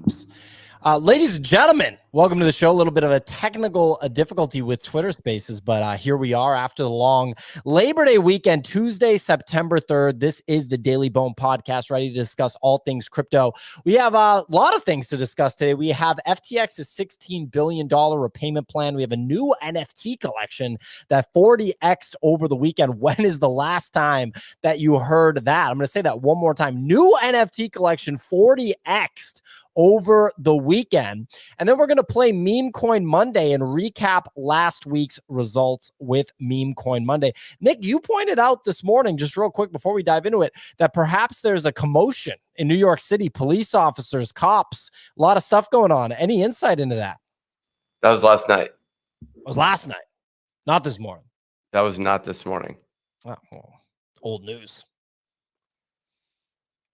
drops. Ladies and gentlemen, welcome to the show. A little bit of a technical difficulty with Twitter Spaces, but here we are after the long Labor Day weekend, Tuesday, September 3rd. This is the Daily Bone podcast, ready to discuss all things crypto. We have a lot of things to discuss today. We have FTX's $16 billion repayment plan. We have a new NFT collection that 40x'd over the weekend. When is the last time that you heard that? I'm going to say that one more time. New NFT collection 40x'd over the weekend. And then we're going to play Meme Coin Monday and recap last week's results with Meme Coin Monday. Nick, you pointed out this morning, just real quick before we dive into it, that perhaps there's a commotion in New York City, police officers, cops, a lot of stuff going on. Any insight into that? That was last night. It was last night, not this morning. That was not this morning. Oh, well, old news.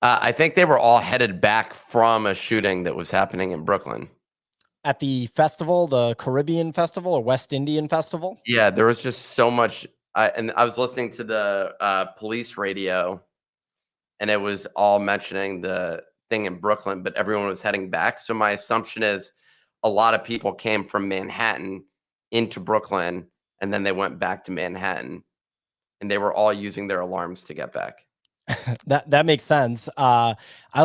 I think they were all headed back from a shooting that was happening in Brooklyn. At the festival, the Caribbean Festival or West Indian Festival? Yeah, there was just so much. And I was listening to the police radio, and it was all mentioning the thing in Brooklyn, but everyone was heading back. So my assumption is a lot of people came from Manhattan into Brooklyn, and then they went back to Manhattan, and they were all using their alarms to get back. That makes sense.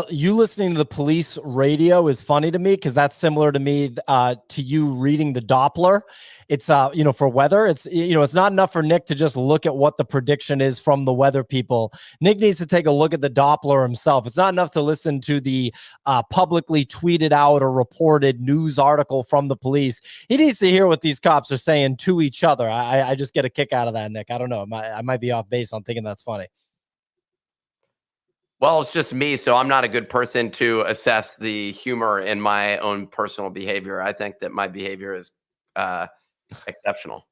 You listening to the police radio is funny to me because that's similar to me to you reading the Doppler. It's for weather. It's it's not enough for Nick to just look at what the prediction is from the weather people. Nick needs to take a look at the Doppler himself. It's not enough to listen to the publicly tweeted out or reported news article from the police. He needs to hear what these cops are saying to each other. I just get a kick out of that, Nick. I don't know. I might be off base on thinking that's funny. Well, it's just me, so I'm not a good person to assess the humor in my own personal behavior. I think that my behavior is exceptional.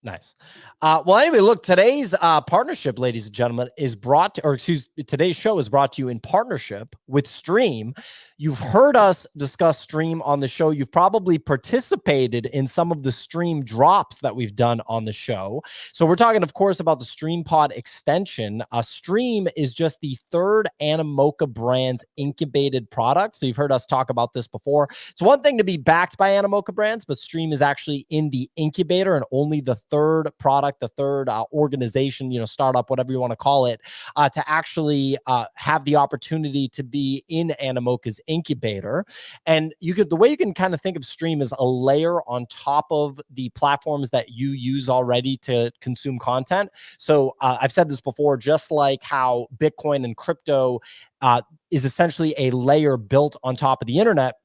Nice. Well, anyway, look, today's partnership, ladies and gentlemen, today's show is brought to you in partnership with Stream. You've heard us discuss Stream on the show. You've probably participated in some of the Stream drops that we've done on the show. So we're talking, of course, about the Stream Pod extension. Stream is just the third Animoca Brands incubated product. So you've heard us talk about this before. It's one thing to be backed by Animoca Brands, but Stream is actually in the incubator and only the third product, the third organization, startup, whatever you want to call it, to actually have the opportunity to be in Animoca's incubator. And the way you can kind of think of Stream is a layer on top of the platforms that you use already to consume content. So I've said this before, just like how Bitcoin and crypto is essentially a layer built on top of the internet.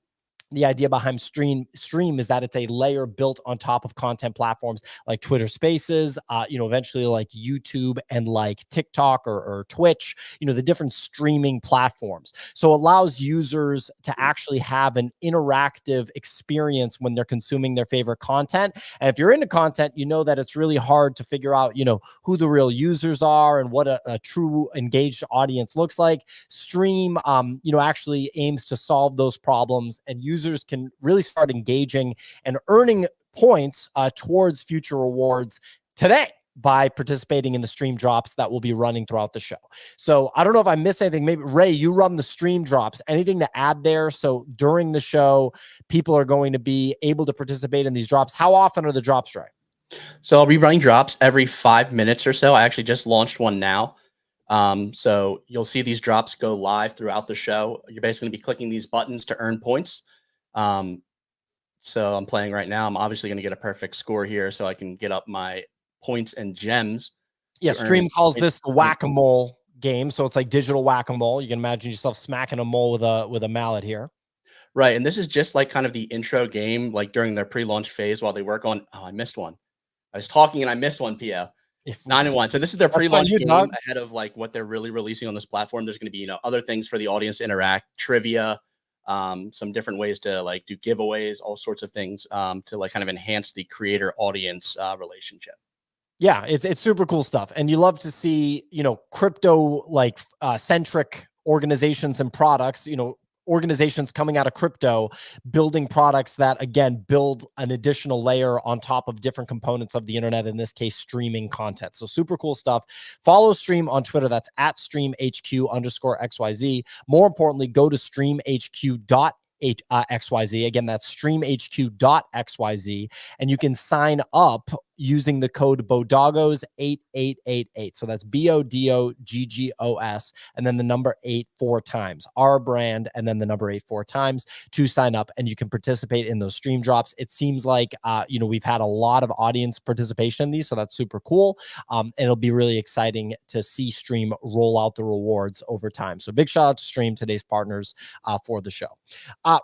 The idea behind Stream is that it's a layer built on top of content platforms like Twitter Spaces, eventually like YouTube and like TikTok or Twitch, the different streaming platforms. So it allows users to actually have an interactive experience when they're consuming their favorite content. And if you're into content, you know that it's really hard to figure out, who the real users are and what a true engaged audience looks like. Stream, actually aims to solve those problems, and users can really start engaging and earning points towards future rewards today by participating in the stream drops that will be running throughout the show. So I don't know if I missed anything. Maybe Ray, you run the stream drops. Anything to add there? So during the show, people are going to be able to participate in these drops. How often are the drops, Ray? So I'll be running drops every 5 minutes or so. I actually just launched one now. So you'll see these drops go live throughout the show. You're basically going to be clicking these buttons to earn points. So I'm playing right now. I'm obviously going to get a perfect score here so I can get up my points and gems. Yeah, Stream calls this the whack-a-mole game. So it's like digital whack-a-mole. You can imagine yourself smacking a mole with a mallet here. Right. And this is just like kind of the intro game, like during their pre-launch phase while they work on, I missed one. I was talking and I missed one, Pio. 9-1. So this is their pre-launch game ahead of like what they're really releasing on this platform. There's going to be, other things for the audience to interact, trivia, some different ways to like do giveaways, all sorts of things to like kind of enhance the creator audience relationship. Yeah, it's super cool stuff. And you love to see, crypto like centric organizations and products, organizations coming out of crypto, building products that, again, build an additional layer on top of different components of the internet, in this case, streaming content. So super cool stuff. Follow Stream on Twitter. That's @StreamHQ_XYZ. More importantly, go to streamhq. XYZ. Again, that's streamhq.xyz. And you can sign up using the code BODOGOS8888. So that's BODOGGOS and then the number 8 4 times. Our brand and then the number 8 4 times to sign up, and you can participate in those stream drops. It seems like we've had a lot of audience participation in these, so that's super cool. And it'll be really exciting to see Stream roll out the rewards over time. So big shout out to Stream, today's partners for the show.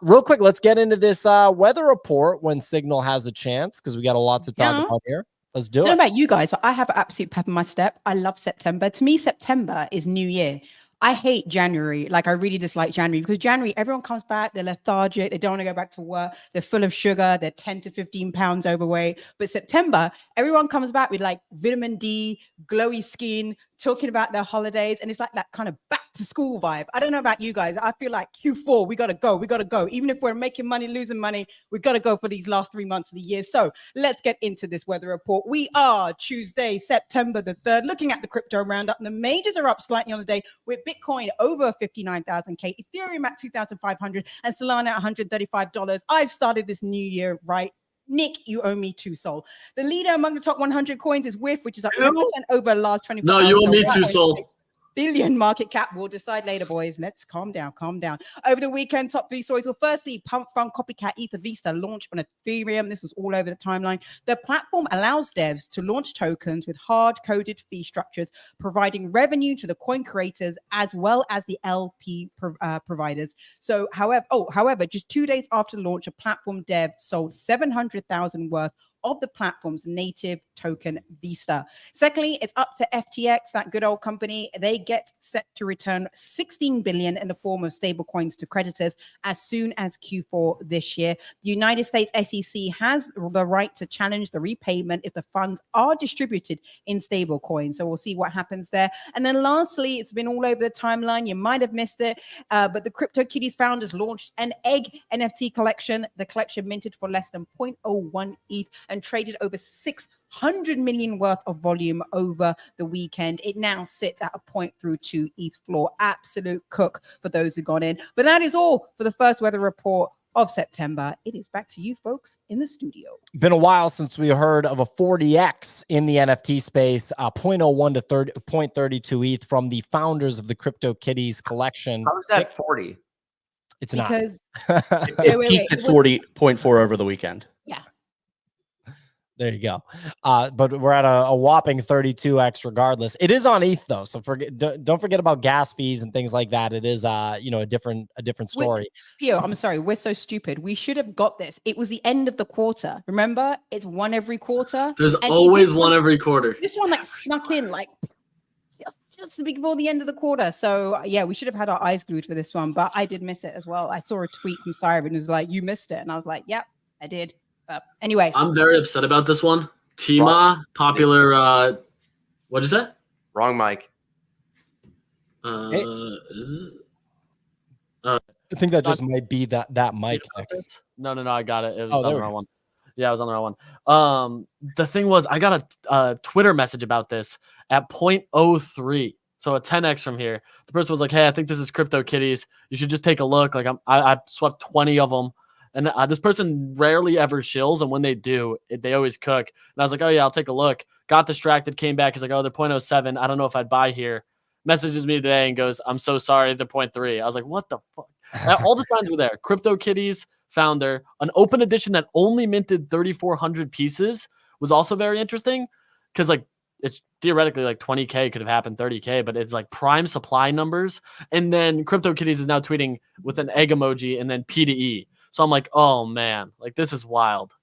Real quick, let's get into this weather report when Signal has a chance, because we got a lot to talk about here. Let's do it. I don't know about you guys, but I have an absolute pep in my step. I love September. To me, September is New Year. I hate January. Like, I really dislike January, because January, everyone comes back, they're lethargic, they don't want to go back to work, they're full of sugar, they're 10 to 15 pounds overweight. But September, everyone comes back with like vitamin D, glowy skin, talking about their holidays, and it's like that kind of back to school vibe. I don't know about you guys. I feel like Q4, we gotta go. Even if we're making money, losing money, we gotta go for these last 3 months of the year. So let's get into this weather report. We are Tuesday, September the 3rd, looking at the crypto roundup, and the majors are up slightly on the day, with Bitcoin over 59,000K, Ethereum at 2,500, and Solana at $135. I've started this new year right. Nick, you owe me 2 Sol. The leader among the top 100 coins is WIF, which is up 10% over the last 24 hours. No, you owe me 2 Sol. Billion market cap. We'll decide later, boys. Let's calm down. Over the weekend, top 3 stories. Well, firstly, pump from copycat Ether Vista launch on Ethereum. This was all over the timeline. The platform allows devs to launch tokens with hard-coded fee structures, providing revenue to the coin creators as well as the LP providers. So, however, just 2 days after launch, a platform dev sold 700,000 worth of the platform's native token Vista. Secondly, it's up to FTX, that good old company. They get set to return 16 billion in the form of stable coins to creditors as soon as Q4 this year. The United States SEC has the right to challenge the repayment if the funds are distributed in stable coins. So we'll see what happens there. And then lastly, it's been all over the timeline. You might have missed it, but the Crypto Kitties founders launched an egg NFT collection. The collection minted for less than 0.01 ETH and traded over 600 million worth of volume over the weekend. It now sits at a 0.32 ETH floor. Absolute cook for those who got in. But that is all for the first weather report of September. It is back to you folks in the studio. Been a while since we heard of a 40x in the NFT space, 0.01 to 0.32 ETH from the founders of the Crypto Kitties collection. How is that 40? It's because not. It peaked at 40.4 over the weekend. Yeah. There you go. But we're at a whopping 32x regardless. It is on ETH though, so don't forget about gas fees and things like that. It is a different story. Pio, I'm sorry, we're so stupid. We should have got this. It was the end of the quarter. Remember, it's one every quarter. There's always one every quarter. This one like snuck in like just before the end of the quarter. So yeah, we should have had our eyes glued for this one, but I did miss it as well. I saw a tweet from Siren who was like, "You missed it," and I was like, "Yep, I did." Anyway, I'm very upset about this one. Tima, popular. What is that? Wrong mic. I think that just might be that mic. No, I got it. It was Oh, on there the wrong one. Yeah, I was on the wrong one. The thing was, I got a Twitter message about this at 0.03. So a 10x from here. The person was like, "Hey, I think this is Crypto Kitties. You should just take a look. Like I swept 20 of them." And this person rarely ever shills, and when they do, they always cook. And I was like, "Oh yeah, I'll take a look." Got distracted, came back. He's like, "Oh, they're 0.07. I don't know if I'd buy here." Messages me today and goes, "I'm so sorry, they're 0.3. I was like, "What the fuck?" All the signs were there. Crypto Kitties founder, an open edition that only minted 3,400 pieces was also very interesting, because like it's theoretically like 20K could have happened, 30K, but it's like prime supply numbers. And then Crypto Kitties is now tweeting with an egg emoji and then P to E. So I'm like, oh man, like this is wild.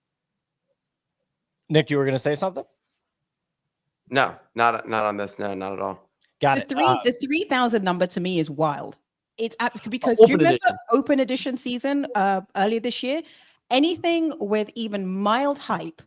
Nick, you were going to say something? No, not on this. No, not at all. Got it. The 3,000 number to me is wild. It's because do you remember open edition season earlier this year? Anything with even mild hype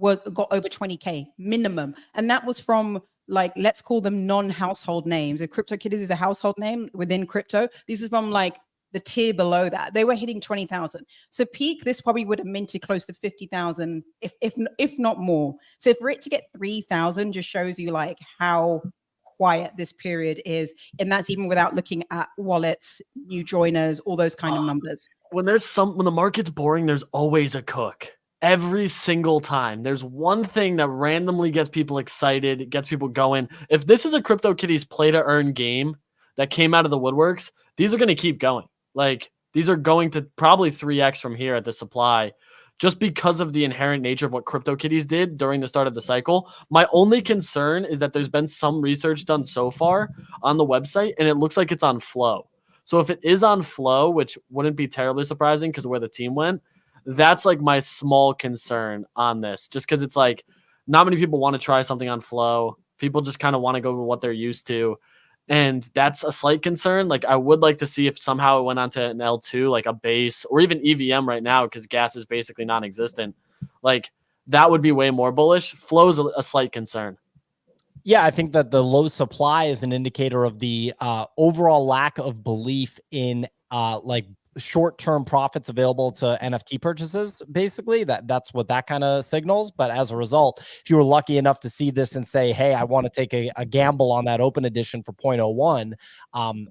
got over 20K minimum, and that was from like, let's call them non-household names. If Crypto Kitties is a household name within crypto, this is from like the tier below that. They were hitting 20,000. So peak, this probably would have minted close to 50,000, if not more. So for it to get 3,000 just shows you like how quiet this period is. And that's even without looking at wallets, new joiners, all those kind of numbers. when the market's boring, there's always a cook. Every single time. There's one thing that randomly gets people excited, gets people going. If this is a CryptoKitties play to earn game that came out of the woodworks, these are going to keep going. Like, these are going to probably 3x from here at the supply, just because of the inherent nature of what CryptoKitties did during the start of the cycle. My only concern is that there's been some research done so far on the website, and it looks like it's on Flow. So if it is on Flow, which wouldn't be terribly surprising because of where the team went, that's like my small concern on this, just because it's like not many people want to try something on Flow. People just kind of want to go with what they're used to. And that's a slight concern. Like, I would like to see if somehow it went onto an L2, like a base or even EVM right now, because gas is basically non-existent. Like, that would be way more bullish. Flow is a slight concern. Yeah, I think that the low supply is an indicator of the overall lack of belief in like short-term profits available to NFT purchases. Basically, that's what that kind of signals. But as a result, if you were lucky enough to see this and say, hey, I want to take a gamble on that open edition for 0.01,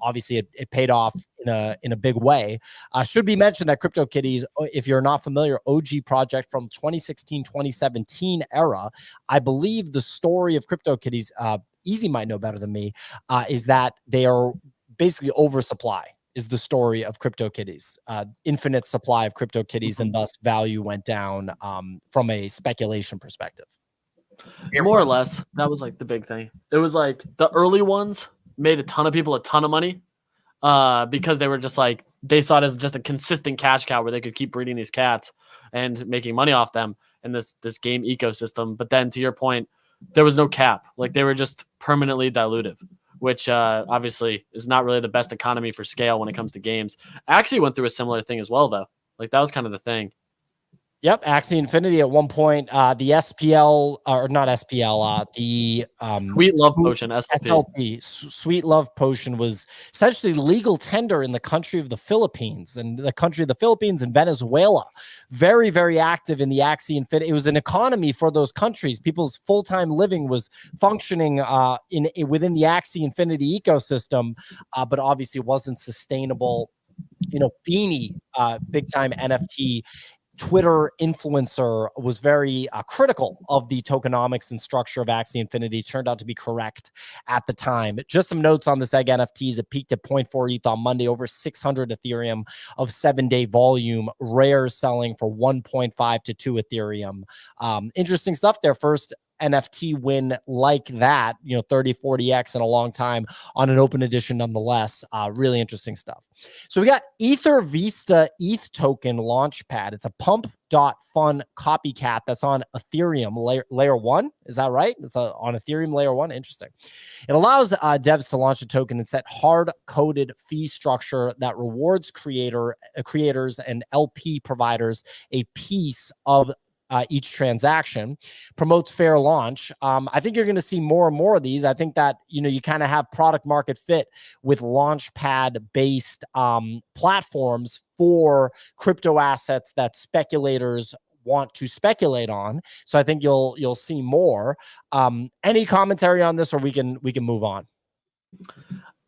obviously it paid off in a big way. Should be mentioned that CryptoKitties, if you're not familiar, OG project from 2016-2017 era. I believe the story of CryptoKitties, Easy might know better than me, is that they are basically oversupply. Is the story of CryptoKitties, infinite supply of CryptoKitties, and thus value went down from a speculation perspective. More or less, that was like the big thing. It was like the early ones made a ton of people a ton of money because they were just like, they saw it as just a consistent cash cow where they could keep breeding these cats and making money off them in this game ecosystem. But then to your point, there was no cap. Like, they were just permanently dilutive, which obviously is not really the best economy for scale when it comes to games. Axie went through a similar thing as well, though. Like, that was kind of the thing. Yep, Axie Infinity at one point, the SPL, or not SPL, the Sweet Love Potion, SLP, Sweet Love Potion, was essentially legal tender in the country of the Philippines, and the country of the Philippines and Venezuela. Very, very active in the Axie Infinity. It was an economy for those countries. People's full-time living was functioning within the Axie Infinity ecosystem, but obviously wasn't sustainable. You know, Beanie, big-time NFT Twitter influencer, was very critical of the tokenomics and structure of Axie Infinity. Turned out to be correct at the time. Just some notes on this egg NFTs. It peaked at 0.4 ETH on Monday, over 600 Ethereum of 7-day volume. Rares selling for 1.5 to 2 Ethereum. Interesting stuff there. First NFT win like that, 30, 40x in a long time on an open edition nonetheless. Really interesting stuff. So we got Ether Vista ETH token launchpad. It's a pump.fun copycat that's on Ethereum layer 1. Is that right? It's on Ethereum layer 1. Interesting. It allows devs to launch a token and set hard-coded fee structure that rewards creators and LP providers a piece of each transaction. Promotes fair launch. I think you're going to see more and more of these. I think that, you kind of have product market fit with launchpad based platforms for crypto assets that speculators want to speculate on. So I think you'll see more. Any commentary on this, or we can move on?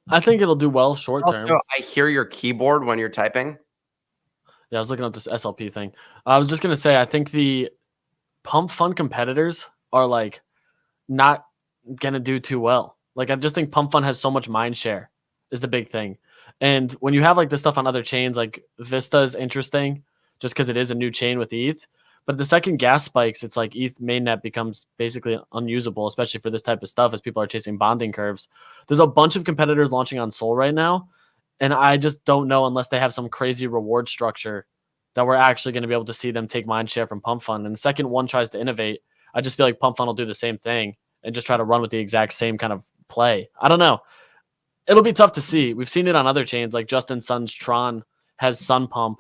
I think it'll do well short term. Also, I hear your keyboard when you're typing. Yeah, I was looking up this SLP thing. I was just going to say, I think the pump fund competitors are like not going to do too well. Like, I just think pump fund has so much mind share is the big thing. And when you have like this stuff on other chains, like Vista is interesting just because it is a new chain with ETH. But the second gas spikes, it's like ETH mainnet becomes basically unusable, especially for this type of stuff as people are chasing bonding curves. There's a bunch of competitors launching on Sol right now. And I just don't know, unless they have some crazy reward structure, that we're actually going to be able to see them take mind share from Pump Fund. And the second one tries to innovate, I just feel like Pump Fund will do the same thing and just try to run with the exact same kind of play. I don't know. It'll be tough to see. We've seen it on other chains, like Justin Sun's Tron has Sun Pump.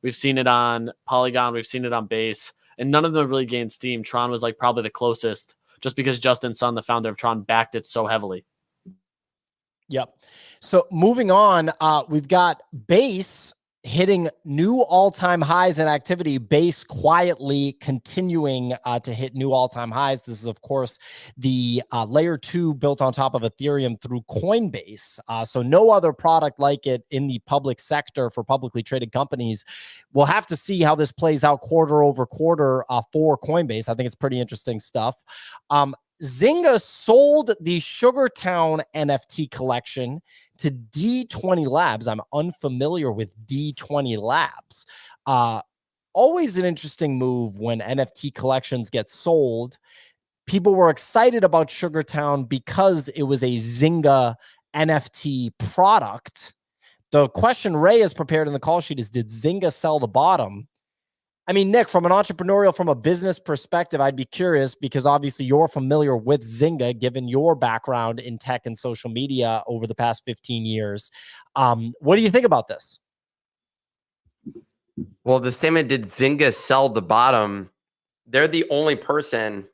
We've seen it on Polygon. We've seen it on Base. And none of them really gained steam. Tron was like probably the closest, just because Justin Sun, the founder of Tron, backed it so heavily. Yep. So moving on, we've got Base hitting new all-time highs in activity, base quietly continuing to hit new all-time highs. This is, of course, the layer 2 built on top of Ethereum through Coinbase. So no other product like it in the public sector for publicly traded companies. We'll have to see how this plays out quarter over quarter for Coinbase. I think it's pretty interesting stuff. Zynga sold the Sugartown NFT collection to D20 Labs. I'm unfamiliar with D20 Labs. Always an interesting move when NFT collections get sold. People were excited about Sugartown because it was a Zynga NFT product. The question Ray has prepared in the call sheet is, did Zynga sell the bottom? I mean, Nick, from an entrepreneurial, from a business perspective, I'd be curious because obviously you're familiar with Zynga, given your background in tech and social media over the past 15 years. What do you think about this? Well, the statement, did Zynga sell the bottom? They're the only person.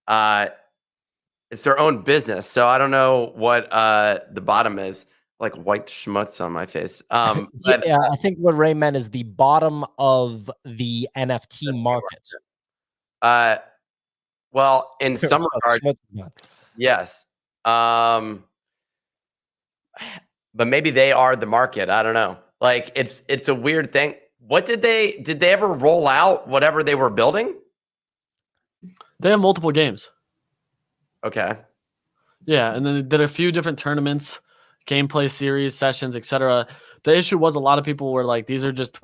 It's their own business. So I don't know what the bottom is. Like white schmutz on my face. But, yeah, I think what Ray meant is the bottom of the NFT market. Well, in some regards, yes. But maybe they are the market. I don't know. Like it's a weird thing. What did they ever roll out whatever they were building? They have multiple games. Okay. Yeah, and then they did a few different tournaments, gameplay series, sessions, etc. The issue was a lot of people were like, these are just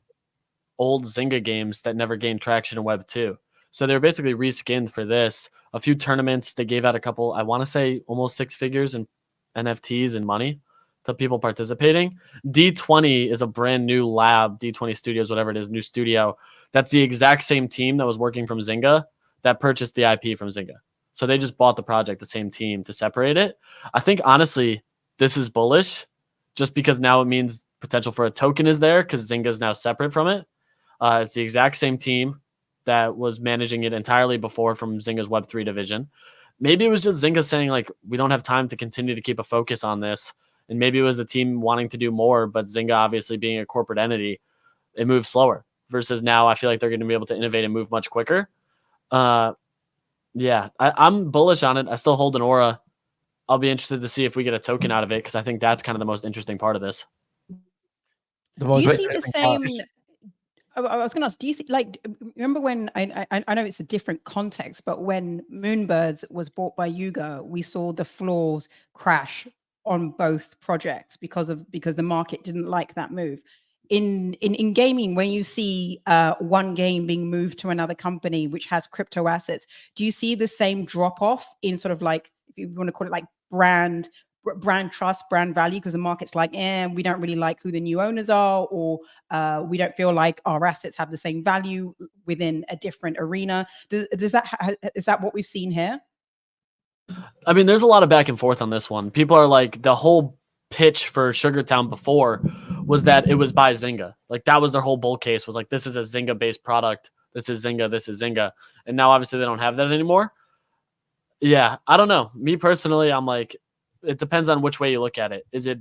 old Zynga games that never gained traction in Web 2. So they were basically reskinned for this. A few tournaments, they gave out a couple, I want to say almost 6 figures in NFTs and money to people participating. D20 is a brand new lab, D20 Studios, whatever it is, new studio. That's the exact same team that was working from Zynga that purchased the IP from Zynga. So they just bought the project, the same team, to separate it. I think, honestly, this is bullish just because now it means potential for a token is there because Zynga is now separate from it. It's the exact same team that was managing it entirely before from Zynga's Web3 division. Maybe it was just Zynga saying, like, we don't have time to continue to keep a focus on this. And maybe it was the team wanting to do more, but Zynga obviously being a corporate entity, it moves slower. Versus now, I feel like they're going to be able to innovate and move much quicker. Yeah, I'm bullish on it. I still hold an aura. I'll be interested to see if we get a token out of it because I think that's kind of the most interesting part of this. Do you see the same? I was going to ask, do you see, like, remember when I know it's a different context, but when Moonbirds was bought by Yuga, we saw the floors crash on both projects because the market didn't like that move. In gaming, when you see one game being moved to another company which has crypto assets, do you see the same drop off in sort of like, if you want to call it like brand trust, brand value, because the market's like, we don't really like who the new owners are, or we don't feel like our assets have the same value within a different arena? Is that what we've seen here? I mean, there's a lot of back and forth on this one. People are like, the whole pitch for Sugartown before was that it was by Zynga. Like that was their whole bull case, was like, this is a Zynga based product. This is Zynga. This is Zynga. And now obviously they don't have that anymore. Yeah, I don't know. Me personally, I'm like, it depends on which way you look at it. Is it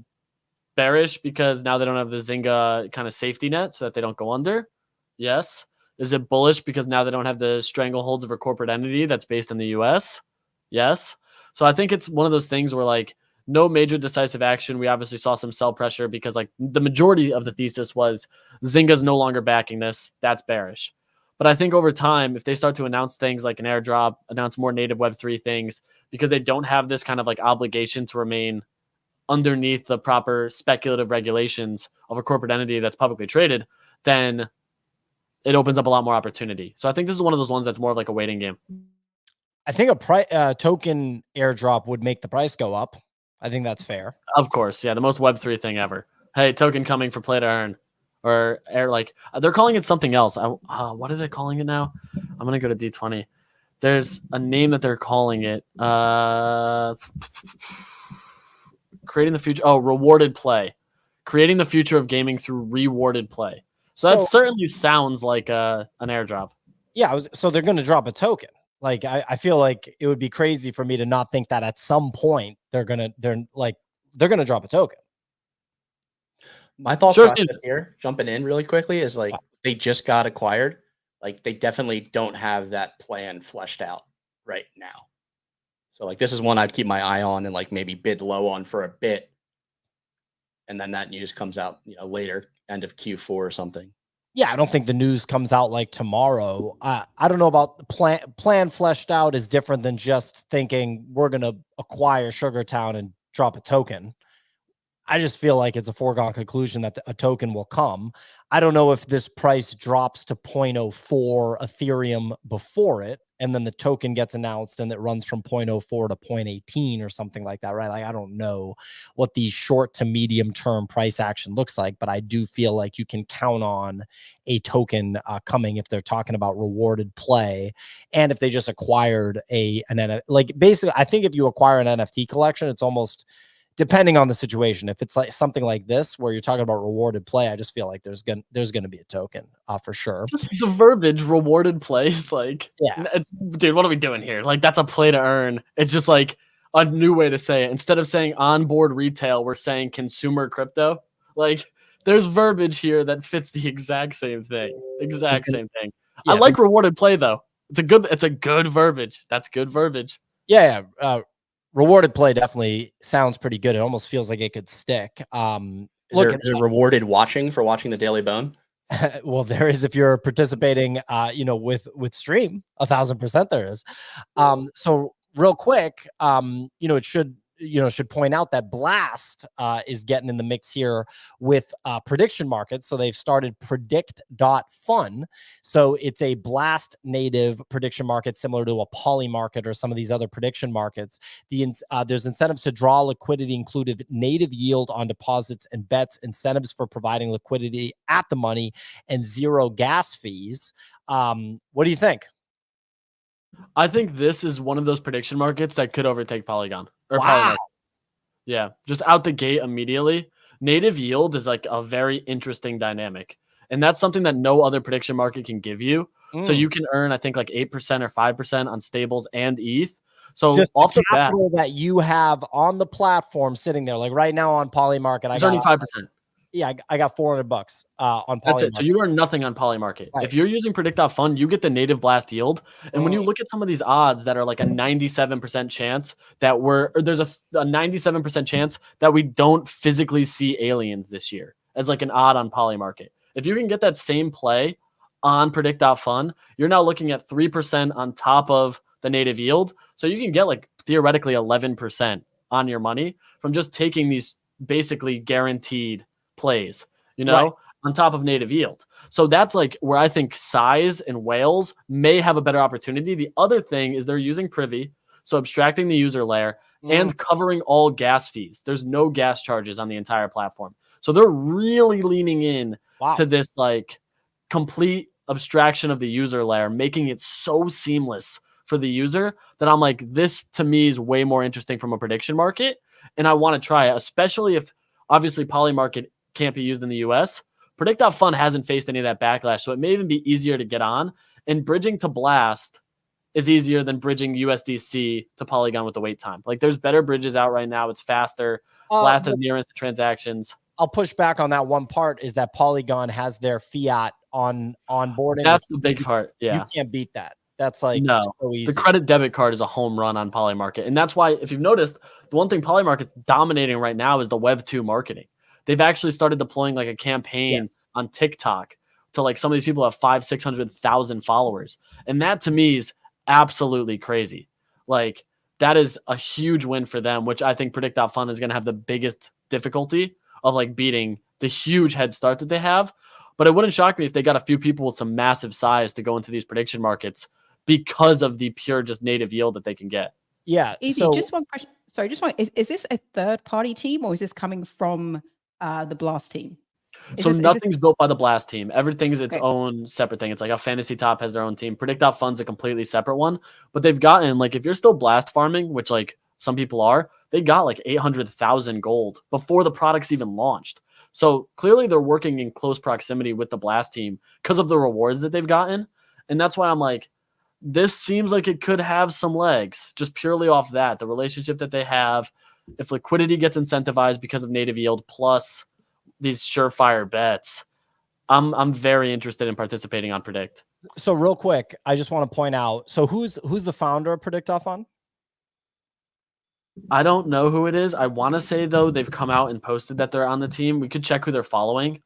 bearish because now they don't have the Zynga kind of safety net so that they don't go under? Yes. Is it bullish because now they don't have the strangleholds of a corporate entity that's based in the US? Yes. So I think it's one of those things where like no major decisive action. We obviously saw some sell pressure because like the majority of the thesis was Zynga's no longer backing this. That's bearish. But I think over time, if they start to announce things like an airdrop, announce more native Web3 things, because they don't have this kind of like obligation to remain underneath the proper speculative regulations of a corporate entity that's publicly traded, then it opens up a lot more opportunity. So I think this is one of those ones that's more of like a waiting game. I think a token airdrop would make the price go up. I think that's fair. Of course. Yeah. The most Web3 thing ever. Hey, token coming for play to earn. Or air, like they're calling it something else. What are they calling it now? I'm gonna go to D20. There's a name that they're calling it. Creating the future. Oh, rewarded play. Creating the future of gaming through rewarded play. So that certainly sounds like an airdrop. Yeah. So they're going to drop a token. Like I feel like it would be crazy for me to not think that at some point they're gonna drop a token. My thought Sure, process here, jumping in really quickly, is like they just got acquired. Like they definitely don't have that plan fleshed out right now. So like this is one I'd keep my eye on and like maybe bid low on for a bit. And then that news comes out, later, end of Q4 or something. Yeah, I don't think the news comes out like tomorrow. I don't know about the plan fleshed out is different than just thinking we're going to acquire Sugartown and drop a token. I just feel like it's a foregone conclusion that a token will come. I don't know if this price drops to 0.04 Ethereum before it, and then the token gets announced and it runs from 0.04 to 0.18 or something like that, right? Like, I don't know what the short to medium term price action looks like, but I do feel like you can count on a token coming if they're talking about rewarded play. And if they just acquired like basically, I think if you acquire an NFT collection, it's almost, depending on the situation, if it's like something like this where you're talking about rewarded play, I just feel like there's gonna be a token for sure. Just the verbiage rewarded plays, like, yeah, dude, what are we doing here? Like, that's a play to earn. It's just like a new way to say it. Instead of saying onboard retail, we're saying consumer crypto. Like, there's verbiage here that fits the exact same thing. Same thing. Yeah, I like rewarded play though. It's a good verbiage. That's good verbiage. Yeah. Rewarded play definitely sounds pretty good. It almost feels like it could stick. Is there rewarded watching the Daily Bone? Well, there is if you're participating, with Stream, 1,000% there is. So real quick, it should point out that Blast is getting in the mix here with prediction markets. So they've started predict.fun. So it's a Blast native prediction market similar to a Poly market or some of these other prediction markets. There's incentives to draw liquidity, included native yield on deposits and bets, incentives for providing liquidity at the money, and zero gas fees. What do you think? I think this is one of those prediction markets that could overtake Polygon. Wow. Yeah, just out the gate immediately. Native yield is like a very interesting dynamic. And that's something that no other prediction market can give you. So you can earn, I think, like 8% or 5% on stables and ETH. So just off the capital that you have on the platform sitting there, like right now on Polymarket, I got earning 5%. Yeah, I got $400 on Polymarket. That's it. So you earn nothing on Polymarket. Right. If you're using predict.fun, you get the native Blast yield. And when you look at some of these odds that are like a 97% chance that there's a 97% chance that we don't physically see aliens this year as like an odd on Polymarket. If you can get that same play on predict.fun, you're now looking at 3% on top of the native yield. So you can get like theoretically 11% on your money from just taking these basically guaranteed plays, right, on top of native yield. So that's like where I think size and whales may have a better opportunity. The other thing is they're using Privy, so abstracting the user layer and covering all gas fees. There's no gas charges on the entire platform. So they're really leaning in to this like complete abstraction of the user layer, making it so seamless for the user that I'm like, this to me is way more interesting from a prediction market. And I want to try it, especially if obviously Polymarket can't be used in the US. Predict.fun hasn't faced any of that backlash, so it may even be easier to get on. And bridging to Blast is easier than bridging USDC to Polygon with the wait time. Like there's better bridges out right now. It's faster. Blast has near instant transactions. I'll push back on that one part is that Polygon has their fiat onboarding. That's the big part. Yeah. You can't beat that. That's like so easy. The credit debit card is a home run on Polymarket. And that's why, if you've noticed, the one thing Polymarket's dominating right now is the Web 2 marketing. They've actually started deploying like a campaign on TikTok to like some of these people have 500,000-600,000 followers. And that to me is absolutely crazy. Like that is a huge win for them, which I think predict.fun is going to have the biggest difficulty of like beating the huge head start that they have. But it wouldn't shock me if they got a few people with some massive size to go into these prediction markets because of the pure just native yield that they can get. Yeah. Easy. So just one question. Sorry, just one. Is this a third party team or is this coming from the Blast team? Nothing's built by the Blast team. Everything's its own separate thing. It's like a Fantasy Top has their own team. Predict.fun's a completely separate one. But they've gotten, like, if you're still Blast farming, which like some people are, they got like 800,000 gold before the product's even launched. So clearly they're working in close proximity with the Blast team because of the rewards that they've gotten. And that's why I'm like, this seems like it could have some legs just purely off that. The relationship that they have, if liquidity gets incentivized because of native yield plus these surefire bets, I'm very interested in participating on Predict. So real quick, I just want to point out. So who's the founder of Predict Fund? I don't know who it is. I want to say though they've come out and posted that they're on the team. We could check who they're following,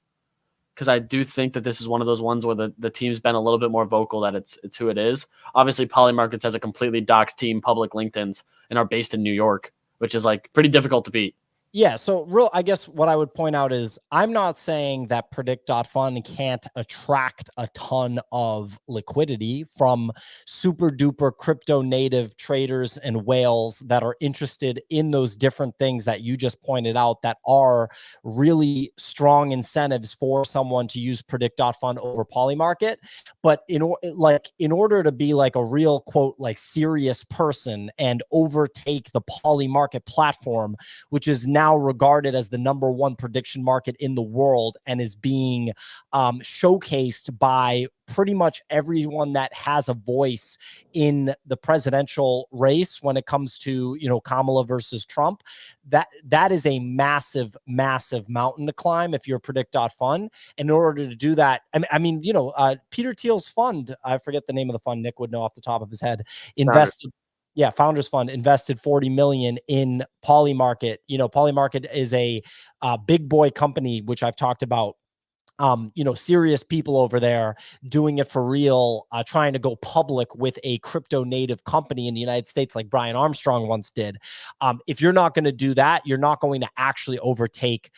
because I do think that this is one of those ones where the team's been a little bit more vocal that it's who it is. Obviously, Polymarkets has a completely doxed team, public LinkedIn's, and are based in New York, which is like pretty difficult to beat. Yeah. So I guess what I would point out is I'm not saying that Predict.fund can't attract a ton of liquidity from super duper crypto native traders and whales that are interested in those different things that you just pointed out that are really strong incentives for someone to use Predict.fund over Polymarket. But in order to be like a real quote, like serious person and overtake the Polymarket platform, which is now regarded as the #1 prediction market in the world and is being showcased by pretty much everyone that has a voice in the presidential race when it comes to, Kamala versus Trump. That is a massive, massive mountain to climb if you're Predict.fund. In order to do that, Peter Thiel's fund, I forget the name of the fund, Nick would know off the top of his head, invested. Yeah, Founders Fund invested $40 million in Polymarket. Polymarket is a big boy company, which I've talked about. Serious people over there doing it for real, trying to go public with a crypto native company in the United States, like Brian Armstrong once did. If you're not going to do that, you're not going to actually overtake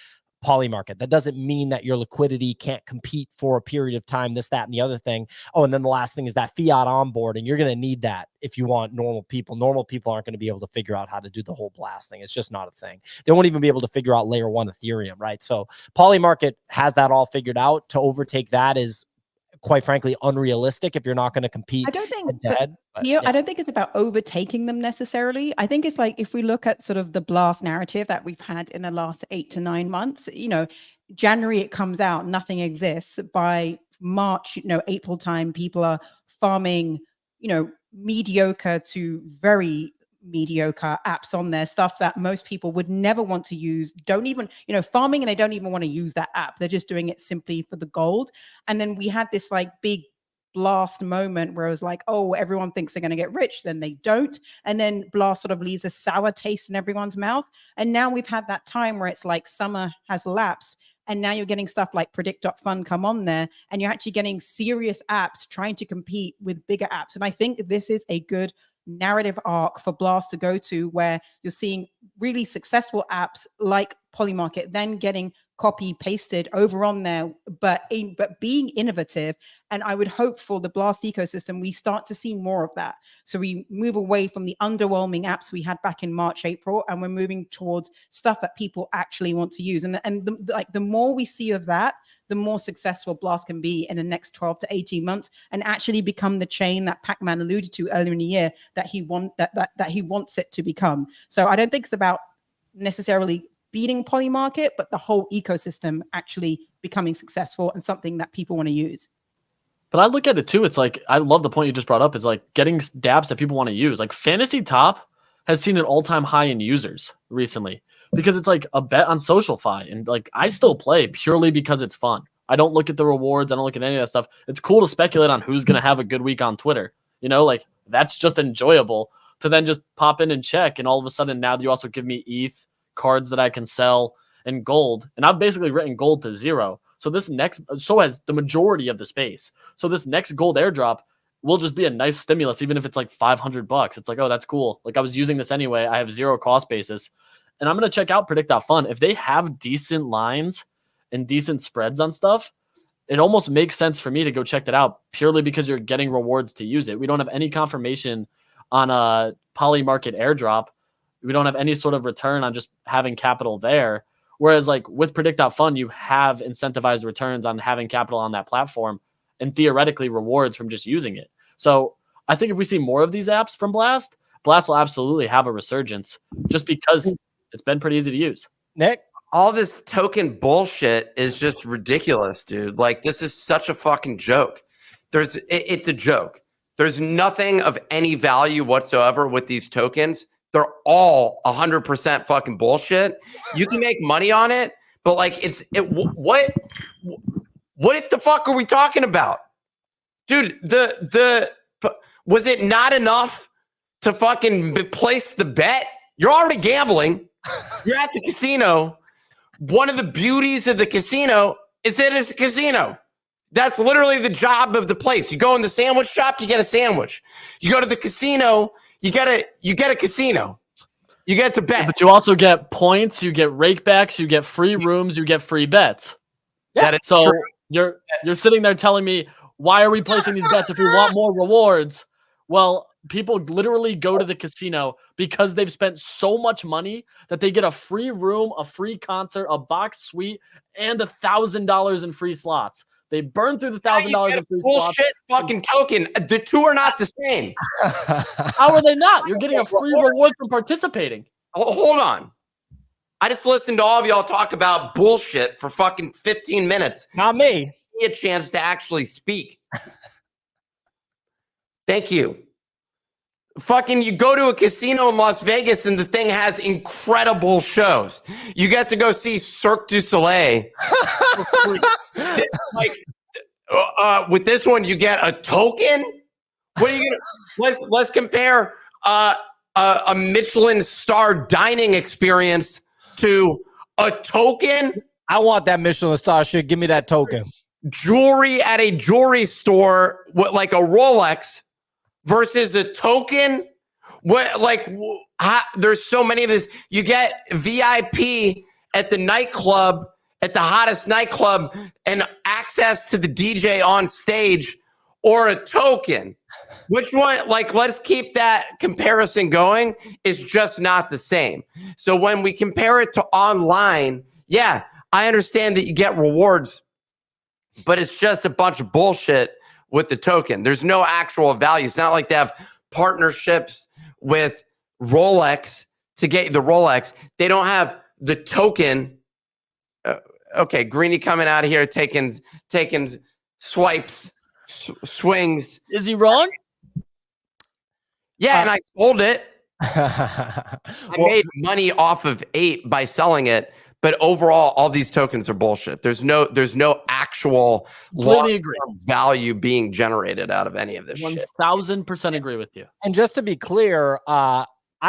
Polymarket. That doesn't mean that your liquidity can't compete for a period of time, this, that, and the other thing. Oh, and then the last thing is that fiat onboarding. You're going to need that if you want normal people. Normal people aren't going to be able to figure out how to do the whole blast thing. It's just not a thing. They won't even be able to figure out layer 1 Ethereum, right? So Polymarket has that all figured out. To overtake that is, quite frankly, unrealistic if you're not going to compete. I don't think head-to-head, I don't think it's about overtaking them necessarily. I think it's like, if we look at sort of the blast narrative that we've had in the last 8 to 9 months, January it comes out, nothing exists. By March, April time, people are farming, mediocre to very mediocre apps on there, stuff that most people would never want to use, don't even, farming, and they don't even want to use that app. They're just doing it simply for the gold. And then we had this like big blast moment where it was like, oh, everyone thinks they're going to get rich, then they don't. And then blast sort of leaves a sour taste in everyone's mouth. And now we've had that time where it's like summer has lapsed. And now you're getting stuff like Predict.fund come on there, and you're actually getting serious apps trying to compete with bigger apps. And I think this is a good narrative arc for Blast to go to, where you're seeing really successful apps like Polymarket then getting copy pasted over on there, but being innovative. And I would hope for the Blast ecosystem, we start to see more of that. So we move away from the underwhelming apps we had back in March, April, and we're moving towards stuff that people actually want to use. And the more we see of that, the more successful Blast can be in the next 12 to 18 months and actually become the chain that Pac-Man alluded to earlier in the year that he wants it to become. So I don't think it's about necessarily beating Polymarket, but the whole ecosystem actually becoming successful and something that people want to use. But I look at it too. It's like, I love the point you just brought up, is like getting dApps that people want to use. Like Fantasy Top has seen an all-time high in users recently because it's like a bet on SocialFi. And like, I still play purely because it's fun. I don't look at the rewards. I don't look at any of that stuff. It's cool to speculate on who's going to have a good week on Twitter. Like that's just enjoyable to then just pop in and check. And all of a sudden now you also give me ETH, cards that I can sell, and gold. And I've basically written gold to 0. So has the majority of the space. So this next gold airdrop will just be a nice stimulus, even if it's like $500. It's like, oh, that's cool. Like I was using this anyway. I have 0 cost basis. And I'm going to check out Predict.fund. If they have decent lines and decent spreads on stuff, it almost makes sense for me to go check that out purely because you're getting rewards to use it. We don't have any confirmation on a Polymarket airdrop. We don't have any sort of return on just having capital there. Whereas like with Predict.fund, you have incentivized returns on having capital on that platform and theoretically rewards from just using it. So I think if we see more of these apps from Blast will absolutely have a resurgence just because it's been pretty easy to use. Nick? All this token bullshit is just ridiculous, dude. Like, this is such a fucking joke. It's a joke. There's nothing of any value whatsoever with these tokens. They're all 100% fucking bullshit. You can make money on it, but like what the fuck are we talking about, dude? Was it not enough to fucking place the bet? You're already gambling. You're at the casino. One of the beauties of the casino is that it's a casino. That's literally the job of the place. You go in the sandwich shop, you get a sandwich. You go to the casino, you get a casino. You get to bet. But you also get points, you get rakebacks, you get free rooms, you get free bets. Yeah, so true. you're sitting there telling me, why are we placing these bets if we want more rewards? Well, people literally go to the casino because they've spent so much money that they get a free room, a free concert, a box suite, and $1,000 in free slots. They burn through the $1,000 in free slots. Bullshit fucking token. The two are not the same. How are they not? You're getting a free reward from participating. Hold on. I just listened to all of y'all talk about bullshit for fucking 15 minutes. Not me. Give me a chance to actually speak. Thank you. Fucking, you go to a casino in Las Vegas and the thing has incredible shows. You get to go see Cirque du Soleil. Like, with this one, you get a token. What are you gonna? Let's compare a Michelin star dining experience to a token. I want that Michelin star shit. Give me that token. Jewelry at a jewelry store, like a Rolex, versus a token. There's so many of this. You get VIP at the nightclub, at the hottest nightclub, and access to the DJ on stage, or a token. Which one? Like, let's keep that comparison going. It's just not the same. So when we compare it to online, yeah, I understand that you get rewards, but it's just a bunch of bullshit with the token. There's no actual value. It's not like they have partnerships with Rolex to get the Rolex. They don't have the token. Okay, Greeny coming out of here taking swipes, swings. Is he wrong? Yeah, and I sold it. I made money off of 8 by selling it, but overall, all these tokens are bullshit. There's no actual long-term value being generated out of any of this shit. 1,000% agree with you. And just to be clear, I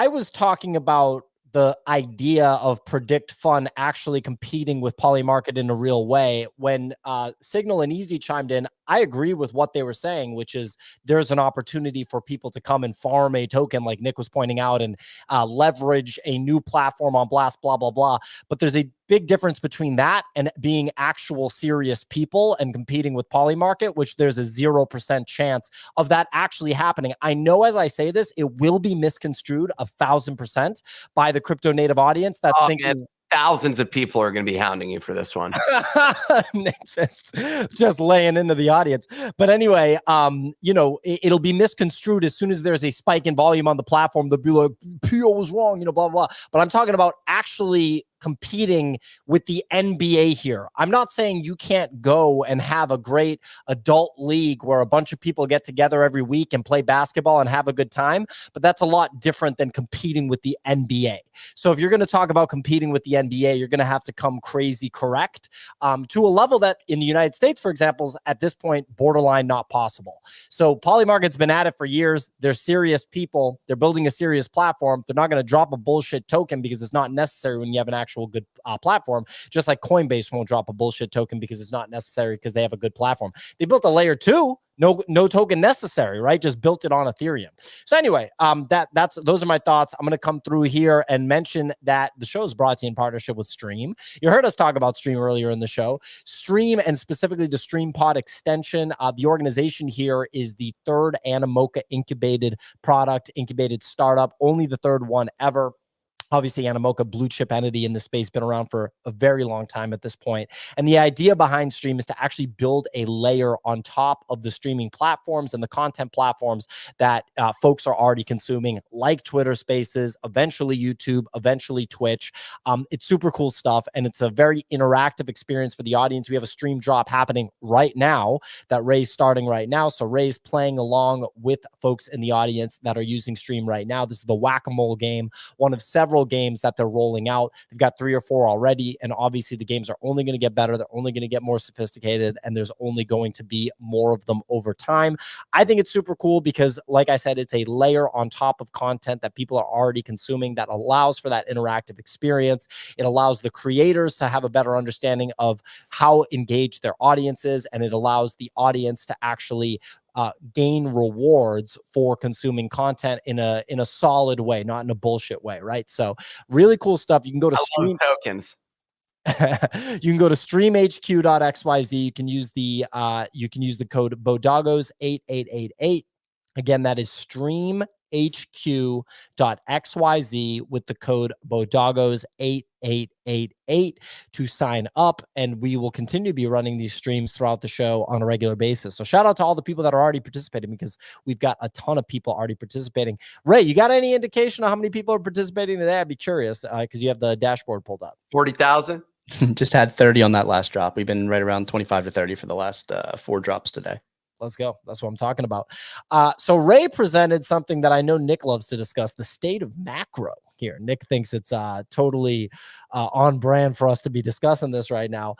was talking about the idea of Predict Fun actually competing with Polymarket in a real way. When Signal and Easy chimed in, I agree with what they were saying, which is there's an opportunity for people to come and farm a token, like Nick was pointing out, and leverage a new platform on Blast, blah, blah, blah. But there's a big difference between that and being actual serious people and competing with Polymarket, which there's a 0% chance of that actually happening. I know as I say this, it will be misconstrued 1,000% by the crypto native audience that's thinking... Man, thousands of people are going to be hounding you for this one. Nick just laying into the audience. But anyway, it'll be misconstrued as soon as there's a spike in volume on the platform. They'll be like, P.O. was wrong, blah, blah. But I'm talking about actually competing with the NBA here. I'm not saying you can't go and have a great adult league where a bunch of people get together every week and play basketball and have a good time, but that's a lot different than competing with the NBA. So if you're going to talk about competing with the NBA, you're going to have to come crazy correct to a level that in the United States, for example, is at this point borderline not possible. So Polymarket's been at it for years. They're serious people. They're building a serious platform. They're not going to drop a bullshit token because it's not necessary when you have an actual good platform, just like Coinbase won't drop a bullshit token because it's not necessary because they have a good platform. They built a layer 2, no token necessary, right? Just built it on Ethereum. So anyway, those are my thoughts. I'm going to come through here and mention that the show is brought to you in partnership with Stream. You heard us talk about Stream earlier in the show. Stream, and specifically the Stream Pod extension. The organization here is the third Animoca incubated startup, only the third one ever. Obviously, Animoca, blue chip entity in the space, been around for a very long time at this point. And the idea behind Stream is to actually build a layer on top of the streaming platforms and the content platforms that folks are already consuming, like Twitter Spaces, eventually YouTube, eventually Twitch. It's super cool stuff, and it's a very interactive experience for the audience. We have a stream drop happening right now that Ray's starting right now. So Ray's playing along with folks in the audience that are using Stream right now. This is the Whack-A-Mole game, one of several several games that they're rolling out. They've got 3 or 4 already, and obviously the games are only going to get better. They're only going to get more sophisticated, and there's only going to be more of them over time. I think it's super cool because, like I said, it's a layer on top of content that people are already consuming that allows for that interactive experience. It allows the creators to have a better understanding of how engaged their audience is, and it allows the audience to actually gain rewards for consuming content in a solid way, not in a bullshit way, right? So really cool stuff. You can go to stream tokens. You can go to streamhq.xyz. You can use the code Bodagos8888. Again, that is streamhq.xyz with the code Bodagos8888 to sign up, and we will continue to be running these streams throughout the show on a regular basis. So shout out to all the people that are already participating, because we've got a ton of people already participating. Ray, you got any indication of how many people are participating today? I'd be curious because you have the dashboard pulled up. 40,000. Just had 30 on that last drop. We've been right around 25 to 30 for the last 4 drops today. Let's go. That's what I'm talking about. So Ray presented something that I know Nick loves to discuss, the state of macro here. Nick thinks it's totally on brand for us to be discussing this right now.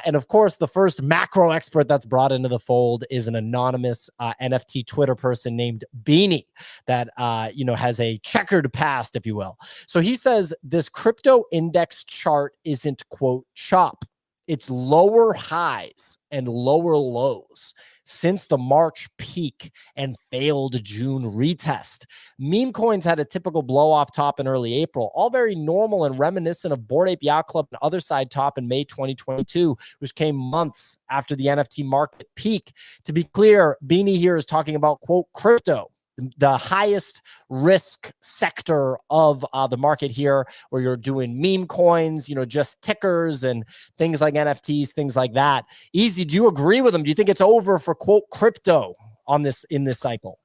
And of course, the first macro expert that's brought into the fold is an anonymous NFT Twitter person named Beanie that, has a checkered past, if you will. So he says this crypto index chart isn't, quote, chop. It's lower highs and lower lows since the March peak and failed June retest. Meme coins had a typical blow off top in early April, all very normal and reminiscent of Bored Ape Yacht Club and Other Side top in May 2022, which came months after the NFT market peak. To be clear, Beanie here is talking about, quote, crypto, the highest risk sector of the market here, where you're doing meme coins, just tickers and things like NFTs, things like that. Easy, do you agree with him? Do you think it's over for, quote, crypto in this cycle?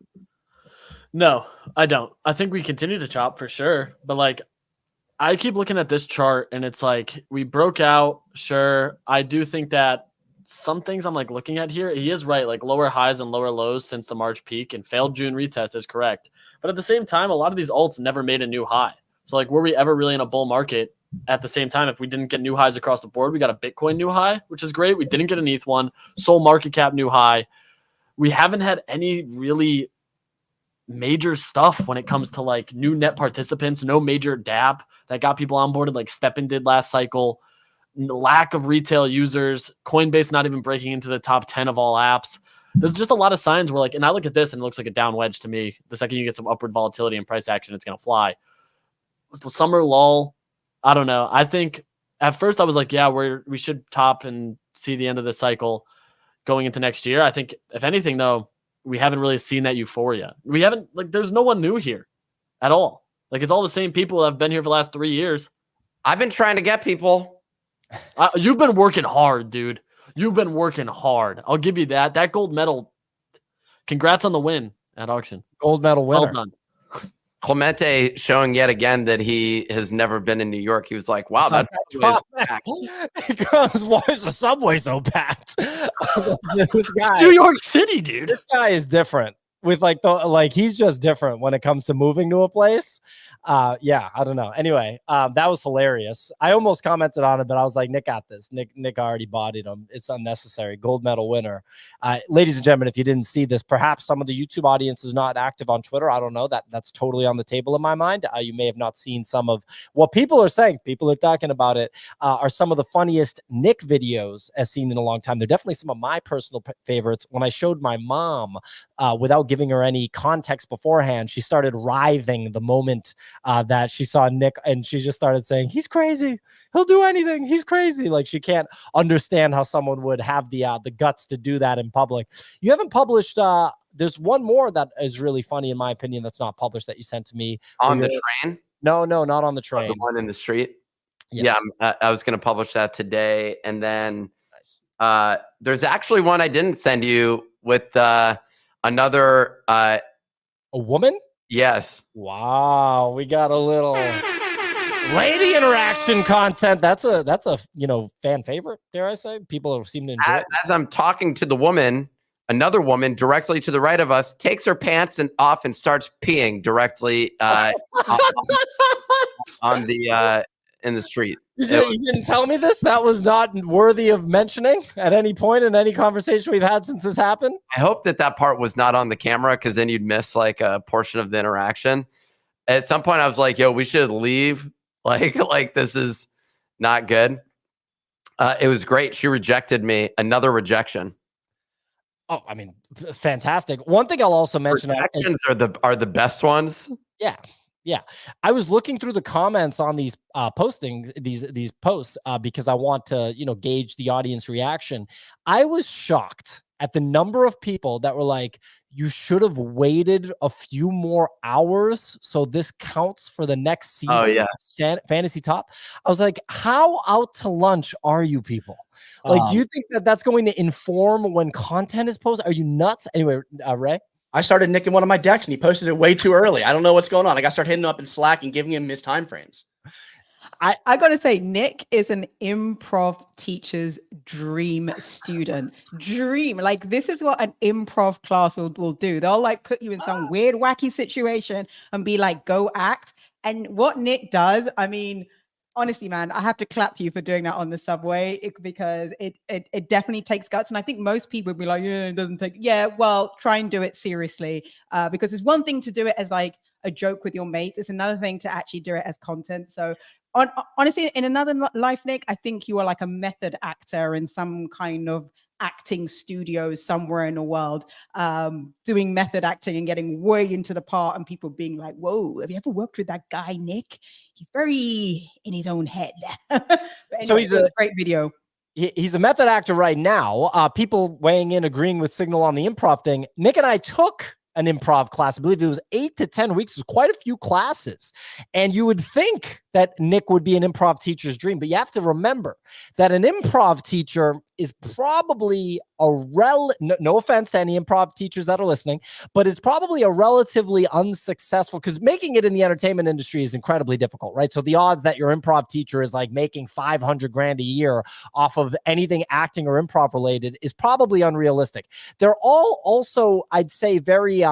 No, I don't. I think we continue to chop for sure. But I keep looking at this chart and it's like we broke out. Sure. I do think that some things I'm looking at here, he is right. Lower highs and lower lows since the March peak and failed June retest is correct. But at the same time, a lot of these alts never made a new high. So were we ever really in a bull market at the same time? If we didn't get new highs across the board, we got a Bitcoin new high, which is great. We didn't get an ETH one. Sol market cap new high. We haven't had any really major stuff when it comes to new net participants, no major DApp that got people onboarded like Steppen did last cycle. Lack of retail users, Coinbase not even breaking into the top 10 of all apps. There's just a lot of signs where and I look at this and it looks like a down wedge to me. The second you get some upward volatility and price action, it's going to fly. The summer lull, I don't know. I think at first I was yeah, we should top and see the end of the cycle going into next year. I think if anything though, we haven't really seen that euphoria. We haven't there's no one new here at all. It's all the same people that have been here for the last 3 years. I've been trying to get people. You've been working hard, dude. You've been working hard. I'll give you that. That gold medal. Congrats on the win at auction. Gold medal winner. Well done. Clemente showing yet again that he has never been in New York. He was like, wow, that's packed. Because why is the subway so packed? This guy, New York City, dude. This guy is different. With he's just different when it comes to moving to a place. Yeah, I don't know. Anyway, that was hilarious. I almost commented on it, but I was like, Nick got this. Nick already bodied him. It's unnecessary. Gold medal winner. Ladies and gentlemen, if you didn't see this, perhaps some of the YouTube audience is not active on Twitter. I don't know. That's totally on the table in my mind. You may have not seen some of what people are saying. People are talking about it. Are some of the funniest Nick videos as seen in a long time. They're definitely some of my personal favorites. When I showed my mom, without giving her any context beforehand, she started writhing the moment that she saw Nick, and she just started saying, he's crazy, he'll do anything, he's crazy. She can't understand how someone would have the guts to do that in public. You haven't published there's one more that is really funny in my opinion that's not published that you sent to me. On the train? No, not on the train. The one in the street? Yes. Yeah, I was going to publish that today. And then nice. There's actually one I didn't send you with another a woman. Yes. Wow, we got a little lady interaction content. That's a fan favorite, dare I say. People seem to enjoy it. As I'm talking to the woman, another woman directly to the right of us takes her pants off and starts peeing directly on the in the street. You didn't tell me this? That was not worthy of mentioning at any point in any conversation we've had since this happened? I hope that part was not on the camera, because then you'd miss like a portion of the interaction. At some point I was like, yo, we should leave. Like this is not good. It was great. She rejected me. Another rejection. Oh, I mean, fantastic. One thing I'll also mention. Rejections are the best ones. Yeah. Yeah, I was looking through the comments on these these posts because I want to, gauge the audience reaction. I was shocked at the number of people that were like, "You should have waited a few more hours, so this counts for the next season." Oh yeah, Fantasy Top. I was like, "How out to lunch are you people? Like, do you think that that's going to inform when content is posted? Are you nuts?" Anyway, Ray. I started nicking one of my decks and he posted it way too early. I don't know what's going on. I got to start hitting him up in Slack and giving him his time frames. I got to say, Nick is an improv teacher's dream student. Dream. Like, this is what an improv class will do. They'll like put you in some weird, wacky situation and be like, go act. And what Nick does, I mean, honestly, man, I have to clap you for doing that on the subway because it definitely takes guts. And I think most people would be like, yeah, it doesn't take. Yeah, well, try and do it seriously because it's one thing to do it as like a joke with your mates. It's another thing to actually do it as content. So honestly, in another life, Nick, I think you are like a method actor in some kind of acting studio somewhere in the world, doing method acting and getting way into the part and people being like, whoa, have you ever worked with that guy, Nick? He's very in his own head. Anyway, so he's a great video. He's a method actor right now. People weighing in, agreeing with Signal on the improv thing. Nick and I took an improv class. I believe it was 8 to 10 weeks. It was quite a few classes. And you would think that Nick would be an improv teacher's dream, but you have to remember that an improv teacher is probably no offense to any improv teachers that are listening, but it's probably a relatively unsuccessful, because making it in the entertainment industry is incredibly difficult, right? So the odds that your improv teacher is like making $500,000 a year off of anything acting or improv related is probably unrealistic. They're all also, I'd say, very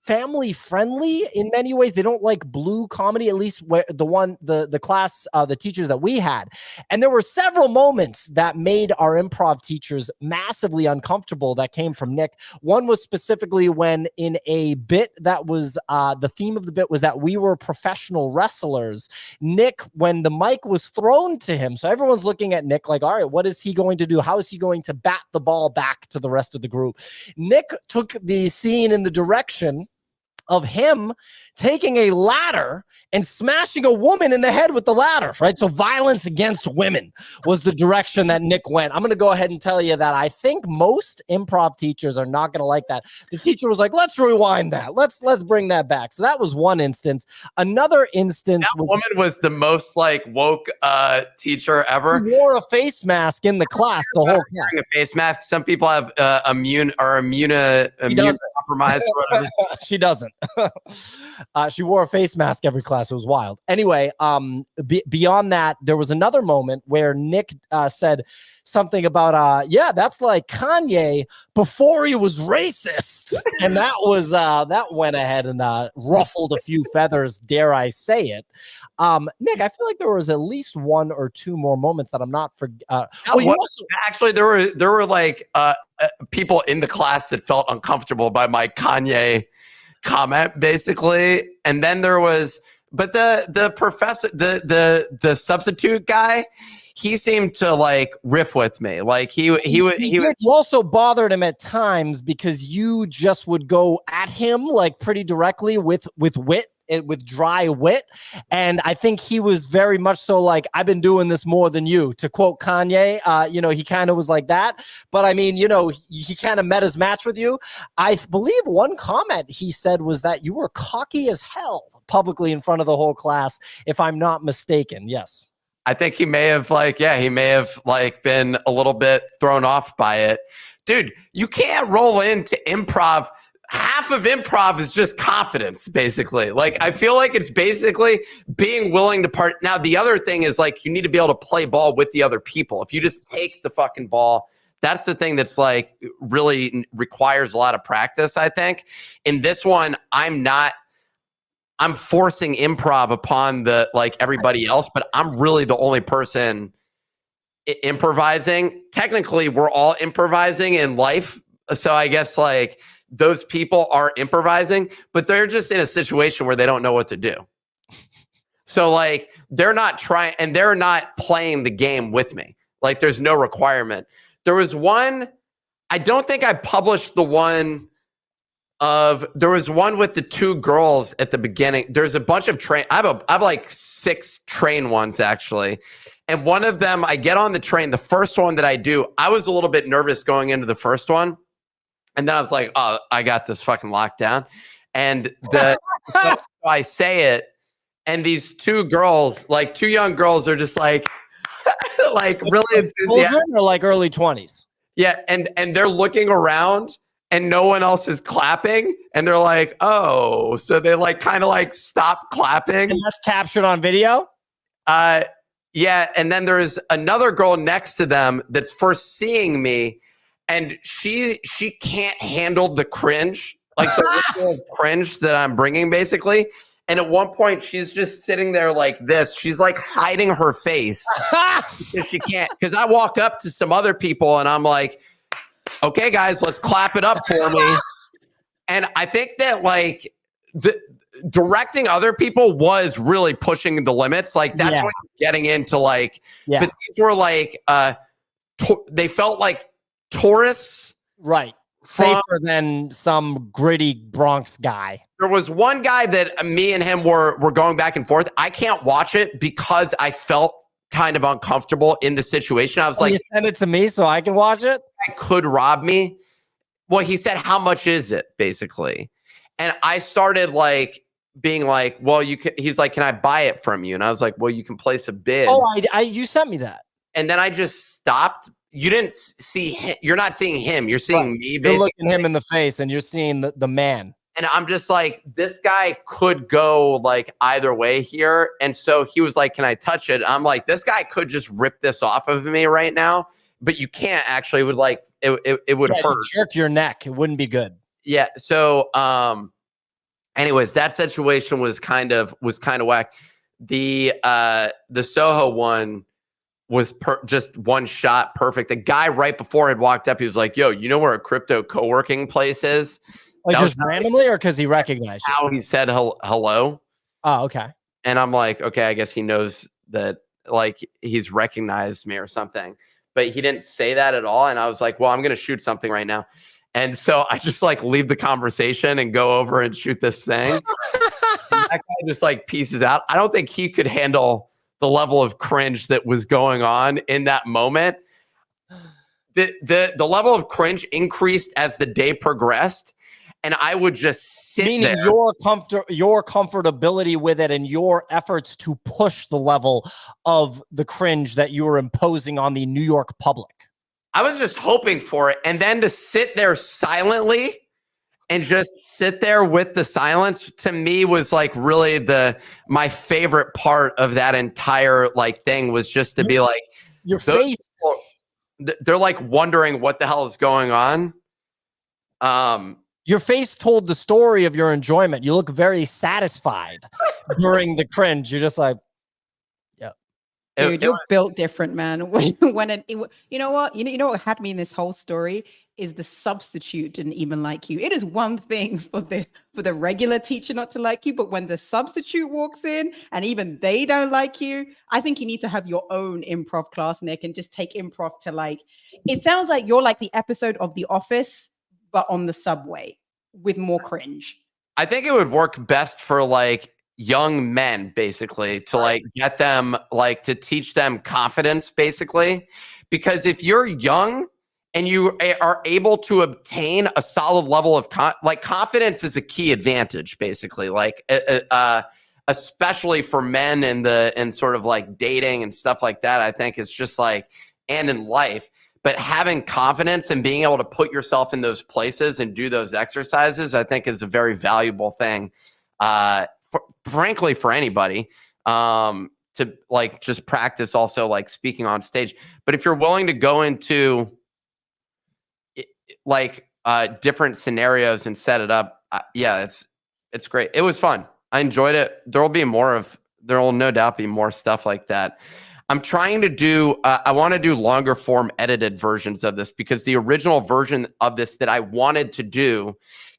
family friendly in many ways. They don't like blue comedy, at least where the class, the teachers that we had. And there were several moments that made our improv teachers massively uncomfortable that came from Nick. One was specifically when in a bit that was the theme of the bit was that we were professional wrestlers. Nick, when the mic was thrown to him, so everyone's looking at Nick like, all right, what is he going to do? How is he going to bat the ball back to the rest of the group? Nick took the scene in the direction of him taking a ladder and smashing a woman in the head with the ladder, right? So violence against women was the direction that Nick went. I'm going to go ahead and tell you that I think most improv teachers are not going to like that. The teacher was like, let's rewind that. Let's bring that back. So that was one instance. Another instance woman was the most like woke teacher ever. She wore a face mask in the class, the whole class. A face mask. Some people have immune compromised or whatever. She doesn't. She wore a face mask every class. It was wild. Anyway, beyond that, there was another moment where Nick said something about, yeah, that's like Kanye before he was racist. And that was, that went ahead and ruffled a few feathers, dare I say it. Nick, I feel like there was at least one or two more moments that I'm not actually, there were like people in the class that felt uncomfortable by my Kanye comment, basically. And then there was, but the professor, the substitute guy, he seemed to like riff with me. Like he also bothered him at times because you just would go at him like pretty directly with wit. With dry wit. And I think he was very much so like, I've been doing this more than you, to quote Kanye. He kind of was like that. But I mean, he kind of met his match with you. I believe one comment he said was that you were cocky as hell publicly in front of the whole class, if I'm not mistaken. Yes. I think he may have been a little bit thrown off by it. Dude, you can't roll into improv. Half of improv is just confidence, basically. Like, I feel like it's basically being willing to part. Now, the other thing is like, you need to be able to play ball with the other people. If you just take the fucking ball, That's the thing that's like really requires a lot of practice, I think. In this one, I'm forcing improv upon the like everybody else, but I'm really the only person improvising. Technically, we're all improvising in life. So I guess like those people are improvising, but they're just in a situation where they don't know what to do. So like they're not trying and they're not playing the game with me. Like there's no requirement. There was one, I don't think I published the one there was one with the two girls at the beginning. There's a bunch of I have like 6 train ones actually. And one of them, I get on the train, the first one that I do, I was a little bit nervous going into the first one. And then I was like, oh, I got this fucking locked down. And I say it, and these 2 girls, like 2 young girls are just like, like really enthusiastic. Or like early 20s. Yeah. And they're looking around and no one else is clapping. And they're like, oh, so they like kind of like stop clapping. And that's captured on video? Yeah. And then there's another girl next to them that's first seeing me. And she can't handle the cringe, like the cringe that I'm bringing, basically. And at one point, she's just sitting there like this. She's like hiding her face because she can't. Because I walk up to some other people and I'm like, "Okay, guys, let's clap it up for me." And I think that like directing other people was really pushing the limits. Like that's what you're getting into. Like, but these were like they felt like tourists, right? Safer than some gritty Bronx guy. There was one guy that me and him were going back and forth. I can't watch it because I felt kind of uncomfortable in the situation. I was like, you send it to me so I can watch it? I could rob me. Well, he said, how much is it, basically? And I started like being like, well, you can, he's like, can I buy it from you? And I was like, well, you can place a bid. Oh, you sent me that. And then I just stopped. You didn't see him. You're not seeing him. You're seeing me, basically. You're looking him in the face and you're seeing the man. And I'm just like, this guy could go like either way here. And so he was like, can I touch it? I'm like, this guy could just rip this off of me right now, but you can't actually. It would like, it would hurt. Jerk your neck. It wouldn't be good. Yeah. So, anyways, that situation was kind of whack. The Soho one was just one shot perfect. The guy right before had walked up. He was like, yo, you know where a crypto co-working place is? Like just randomly or because he recognized you? How he said hello. Oh, okay. And I'm like, okay, I guess he knows that like he's recognized me or something. But he didn't say that at all. And I was like, well, I'm going to shoot something right now. And so I just like leave the conversation and go over and shoot this thing. That guy just like pieces out. I don't think he could handle the level of cringe that was going on in that moment. The level of cringe increased as the day progressed. And I would just sit Meaning there. your comfortability with it and your efforts to push the level of the cringe that you were imposing on the New York public. I was just hoping for it. And then to sit there silently and just sit there with the silence, to me was like really my favorite part of that entire like thing was just to be like, your face. They're like wondering what the hell is going on. Your face told the story of your enjoyment. You look very satisfied during the cringe. You're just like, yeah. Dude, you're built different, man. You know what? You know what had me in this whole story is the substitute didn't even like you. It is one thing for the regular teacher not to like you, but when the substitute walks in and even they don't like you, I think you need to have your own improv class, Nick, and just take improv to like. It sounds like you're like the episode of The Office, but on the subway with more cringe. I think it would work best for like young men, basically, to like get them like to teach them confidence, basically, because if you're young and you are able to obtain a solid level of confidence is a key advantage, basically, like especially for men and sort of like dating and stuff like that. I think it's just like, and in life. But having confidence and being able to put yourself in those places and do those exercises, I think is a very valuable thing, frankly, for anybody to like just practice also like speaking on stage. But if you're willing to go into like different scenarios and set it up. Yeah, it's great. It was fun. I enjoyed it. There will no doubt be more stuff like that. I'm trying to do, I want to do longer form edited versions of this, because the original version of this that I wanted to do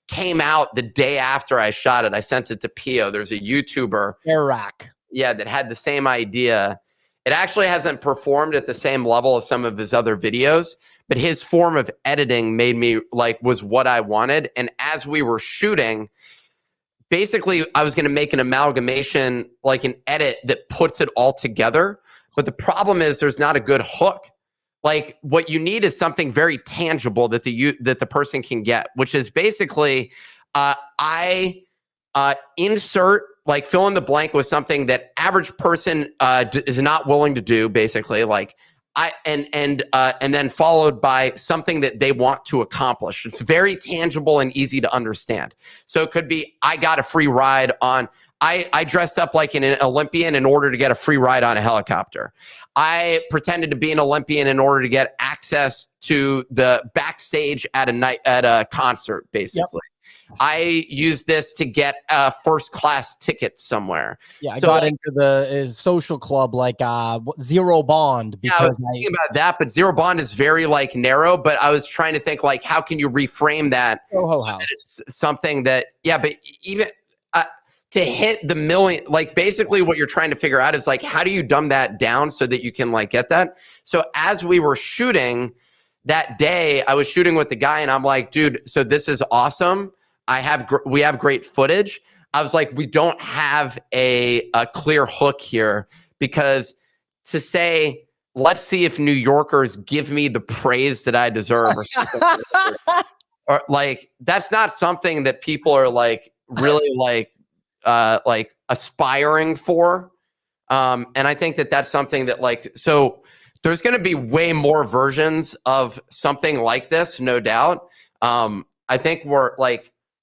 came out the day after I shot it. I sent it to Pio. There's a YouTuber. Iraq. Yeah, that had the same idea. It actually hasn't performed at the same level as some of his other videos, but his form of editing made me was what I wanted. And as we were shooting, basically I was going to make an amalgamation, like an edit that puts it all together. But the problem is there's not a good hook. Like, what you need is something very tangible that the person can get, which is basically I insert, like, fill in the blank with something that average person is not willing to do, basically, like and then followed by something that they want to accomplish. It's very tangible and easy to understand. So it could be, I got a free ride on, I dressed up like an Olympian in order to get a free ride on a helicopter. I pretended to be an Olympian in order to get access to the backstage at a concert, basically. Yep. I used this to get a first-class ticket somewhere. Yeah, I got into the social club, like Zero Bond. Because I was thinking about that, but Zero Bond is very narrow. But I was trying to think how can you reframe that? Soho House. It's something that, yeah, but even to hit the million, basically what you're trying to figure out is how do you dumb that down so that you can get that? So as we were shooting that day, I was shooting with the guy, and I'm like, dude, so this is awesome. We have great footage. I was like, we don't have a clear hook here, because to say, let's see if New Yorkers give me the praise that I deserve, or something or that's not something that people are really aspiring for. And I think that that's something that so there's going to be way more versions of something like this, no doubt. I think we're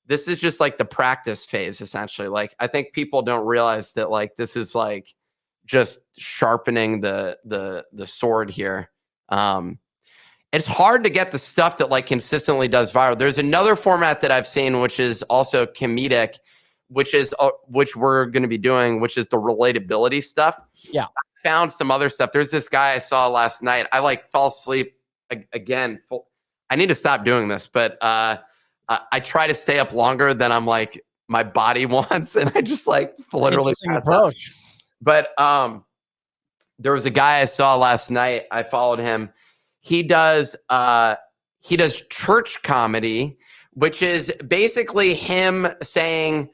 this is just the practice phase, essentially. I think people don't realize that this is just sharpening the sword here. It's hard to get the stuff that consistently does viral. There's another format that I've seen, which is also comedic, which we're going to be doing, which is the relatability stuff. Yeah. I found some other stuff. There's this guy I saw last night. I fell asleep again. I need to stop doing this, but I try to stay up longer than I'm my body wants, and I just literally approach. But there was a guy I saw last night. I followed him. He does church comedy, which is basically him saying,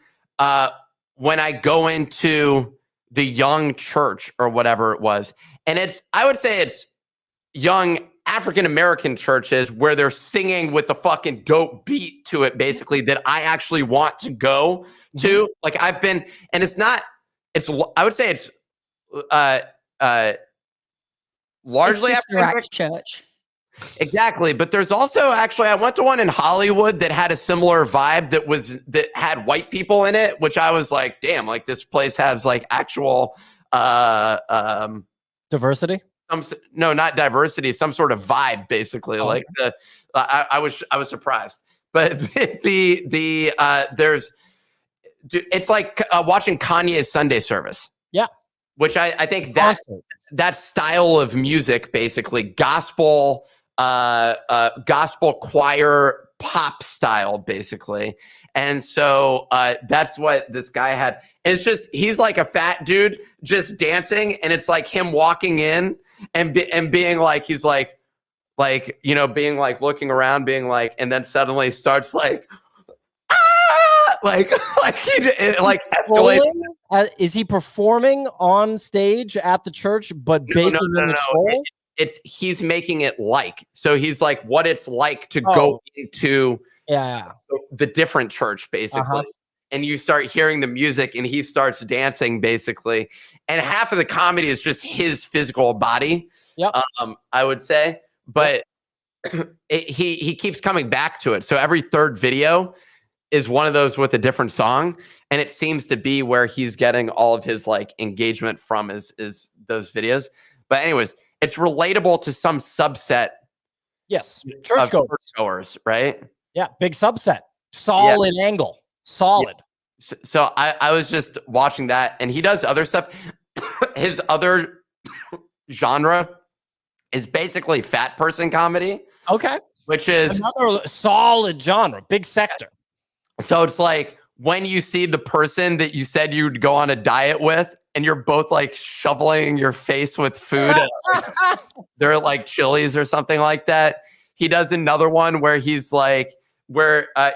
when I go into the young church or whatever it was. And I would say it's young African-American churches where they're singing with the fucking dope beat to it, basically, that I actually want to go to. I've been, and I would say it's largely Sister church. Exactly. But there's also, actually, I went to one in Hollywood that had a similar vibe that had white people in it, which I was like, damn, this place has actual diversity. No, not diversity, some sort of vibe, basically. Oh, I was surprised. But there's, it's like watching Kanye's Sunday service. Yeah. Which I think that style of music, basically gospel choir pop style, basically. And so that's what this guy had. It's just, he's like a fat dude just dancing, and it's him walking in and being being looking around, being and then suddenly starts escalates. Is he performing on stage at the church, but baking in the troll? He's making it so he's what it's like to go into the different church, basically. And you start hearing the music, and he starts dancing, basically. And half of the comedy is just his physical body. Yep. I would say, but he keeps coming back to it. So every third video is one of those with a different song, and it seems to be where he's getting all of his engagement from is those videos. But anyways, it's relatable to some subset Yes. of Churchgoers. churchgoers, right? Yeah. Big subset. Solid angle. Solid. So I was just watching that, and he does other stuff. His other genre is basically fat person comedy. Okay. Which is another solid genre, big sector. So it's like when you see the person that you said you'd go on a diet with, and you're both like shoveling your face with food. They're like Chili's or something like that. He does another one where he's like,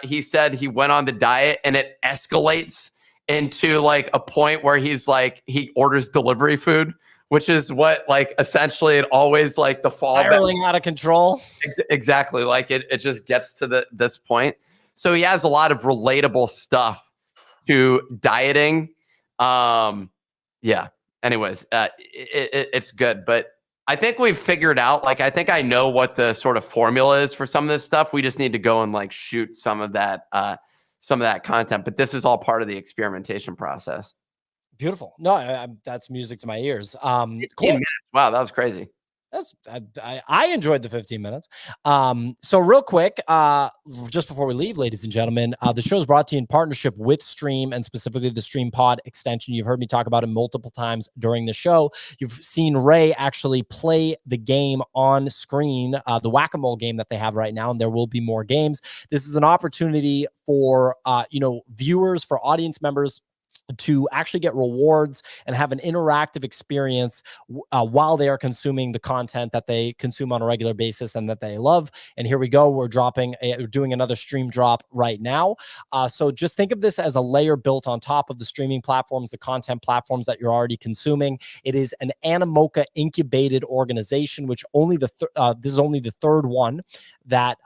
he said he went on the diet and it escalates into like a point where he's like, he orders delivery food, which is what like essentially it always like the fall spiraling out of control. Exactly. Like it just gets to this point. So he has a lot of relatable stuff to dieting. Yeah. Anyways, it's good, but I think we've figured out, like, I think I know what the sort of formula is for some of this stuff. We just need to go and like shoot some of that content, but this is all part of the experimentation process. Beautiful. No, that's music to my ears. Cool. Minutes. Wow, that was crazy. I enjoyed the 15 minutes. So real quick, just before we leave, ladies and gentlemen, the show is brought to you in partnership with Stream, and specifically the Stream Pod extension. You've heard me talk about it multiple times during the show. You've seen Ray actually play the game on screen, the whack-a-mole game that they have right now, and there will be more games. This is an opportunity for viewers, for audience members, to actually get rewards and have an interactive experience while they are consuming the content that they consume on a regular basis and that they love. And here we go. We're doing another stream drop right now. So just think of this as a layer built on top of the streaming platforms, the content platforms that you're already consuming. It is an Animoca incubated organization, which this is only the third one that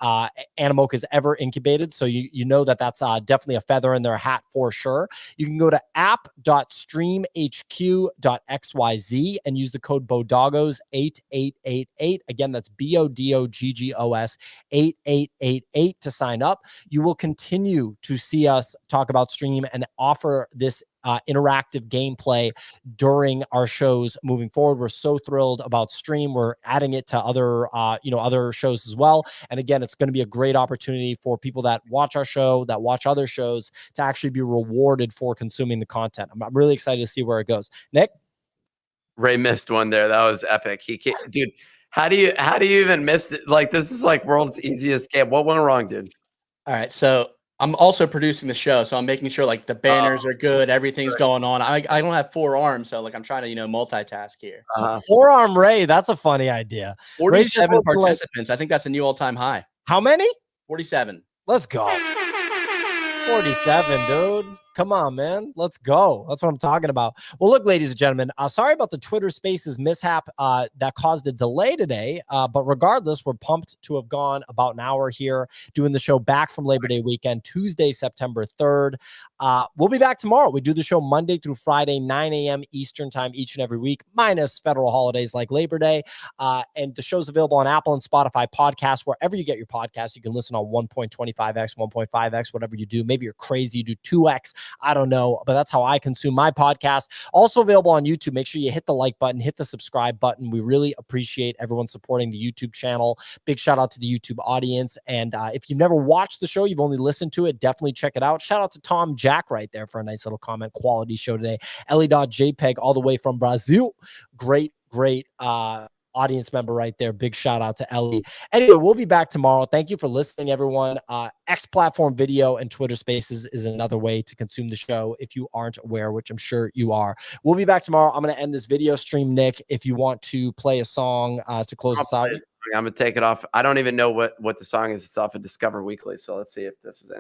Animoca has ever incubated. So you know that's definitely a feather in their hat for sure. You can go to app.streamhq.xyz and use the code BODOGOS8888. Again, that's BODOGGOS 8888 to sign up. You will continue to see us talk about Stream and offer this interactive gameplay during our shows moving forward. We're so thrilled about Stream. We're adding it to other shows as well. And again, it's going to be a great opportunity for people that watch our show, that watch other shows, to actually be rewarded for consuming the content. I'm really excited to see where it goes. Nick? Ray missed one there. That was epic. Dude, how do you even miss it? Like, this is like world's easiest game. What went wrong, dude? All right, so I'm also producing the show, so I'm making sure like the banners are good, everything's going on. I don't have 4 arms, so like I'm trying to multitask here. Forearm Ray, that's a funny idea. 47 participants. I think that's a new all-time high. How many? 47. Let's go. 47, dude. Come on, man. Let's go. That's what I'm talking about. Well, look, ladies and gentlemen, sorry about the Twitter Spaces mishap that caused a delay today. But regardless, we're pumped to have gone about an hour here doing the show back from Labor Day weekend, Tuesday, September 3rd. We'll be back tomorrow. We do the show Monday through Friday, 9 a.m. Eastern time each and every week, minus federal holidays like Labor Day. And the show's available on Apple and Spotify podcasts, wherever you get your podcasts. You can listen on 1.25x, 1.5x, whatever you do. Maybe you're crazy, you do 2x. I don't know, but that's how I consume my podcast. Also available on YouTube. Make sure you hit the like button, hit the subscribe button. We really appreciate everyone supporting the YouTube channel. Big shout out to the YouTube audience. And if you've never watched the show, you've only listened to it, definitely check it out. Shout out to Tom Jack right there for a nice little comment. Quality show today. Ellie.jpeg all the way from Brazil. Great audience member right there. Big shout out to Ellie. Anyway, we'll be back tomorrow. Thank you for listening, everyone. X platform video and Twitter Spaces is another way to consume the show if you aren't aware, which I'm sure you are. We'll be back tomorrow. I'm going to end this video stream, Nick, if you want to play a song to close us out. I'm going to take it off. I don't even know what the song is. It's off of Discover Weekly. So let's see if this is any